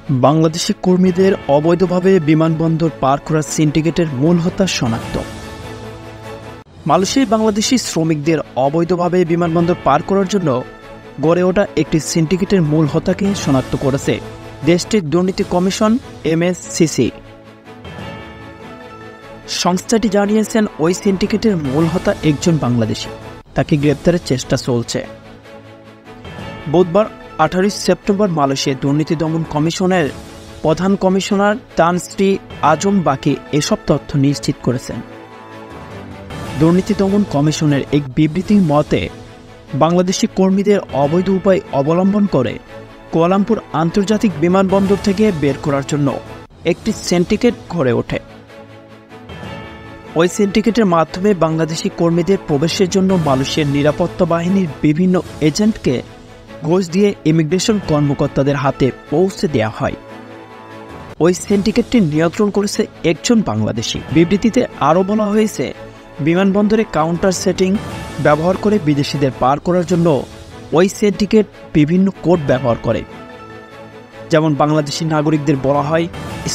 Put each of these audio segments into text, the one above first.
বাংলাদেশি কর্মীদের অবৈধভাবে বিমানবন্দর পার করার সিন্ডিকেটের মূল হোতা শনাক্ত। মালয়েশিয়ায় বাংলাদেশি শ্রমিকদের অবৈধভাবে বিমানবন্দর পার করার জন্য গড়ে ওঠা একটি সিন্ডিকেটের মূল হোতাকে শনাক্ত করেছে দেশটির দুর্নীতি কমিশন MSCC। সংস্থাটি জানিয়েছেন ওই সিন্ডিকেটের মূল হোতা একজন বাংলাদেশি, তাকে গ্রেপ্তারের চেষ্টা চলছে। বুধবার 28 সেপ্টেম্বর মালয়েশিয়া দুর্নীতি দমন কমিশনের প্রধান কমিশনার তান শ্রী আজম বাকি এসব তথ্য নিশ্চিত করেছেন। দুর্নীতি দমন কমিশনের এক বিবৃতির মতে বাংলাদেশি কর্মীদের অবৈধ উপায় অবলম্বন করে কুয়ালালামপুর আন্তর্জাতিক বিমানবন্দর থেকে বের করার জন্য একটি সিন্ডিকেট গড়ে ওঠে। ওই সিন্ডিকেটের মাধ্যমে বাংলাদেশি কর্মীদের প্রবেশের জন্য মালয়েশিয়ার নিরাপত্তা বাহিনীর বিভিন্ন এজেন্টকে ঘুষ দিয়ে ইমিগ্রেশন কর্মকর্তাদের হাতে পৌঁছে দেওয়া হয়। ওই সিন্ডিকেটটি নিয়ন্ত্রণ করেছে একজন বাংলাদেশি। বিবৃতিতে আরও বলা হয়েছে, বিমানবন্দরে কাউন্টার সেটিং ব্যবহার করে বিদেশিদের পার করার জন্য ওই সিন্ডিকেট বিভিন্ন কোড ব্যবহার করে। যেমন বাংলাদেশি নাগরিকদের বলা হয়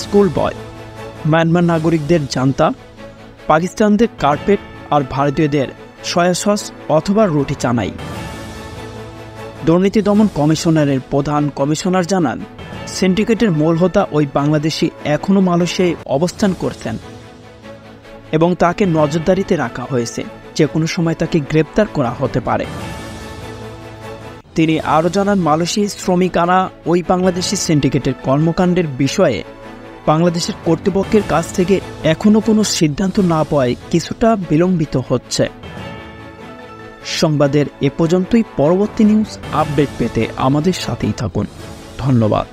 স্কুল বয়, মায়ানমার নাগরিকদের জান্তা, পাকিস্তানদের কার্পেট আর ভারতীয়দের সয়া সস অথবা রুটি চানাই। দুর্নীতি দমন কমিশনারের প্রধান কমিশনার জানান, সিন্ডিকেটের মূল হোতা ওই বাংলাদেশি এখনও মালয়েশিয়ায় অবস্থান করছেন এবং তাকে নজরদারিতে রাখা হয়েছে, যে কোনো সময় তাকে গ্রেপ্তার করা হতে পারে। তিনি আরও জানান, মালয়েশিয়ায় শ্রমিক আনা ওই বাংলাদেশি সিন্ডিকেটের কর্মকাণ্ডের বিষয়ে বাংলাদেশের কর্তৃপক্ষের কাছ থেকে এখনও কোনো সিদ্ধান্ত না পাওয়ায় কিছুটা বিলম্বিত হচ্ছে। সংবাদের এ পর্যন্তই। পরবর্তী নিউজ আপডেট পেতে আমাদের সাথেই থাকুন। ধন্যবাদ।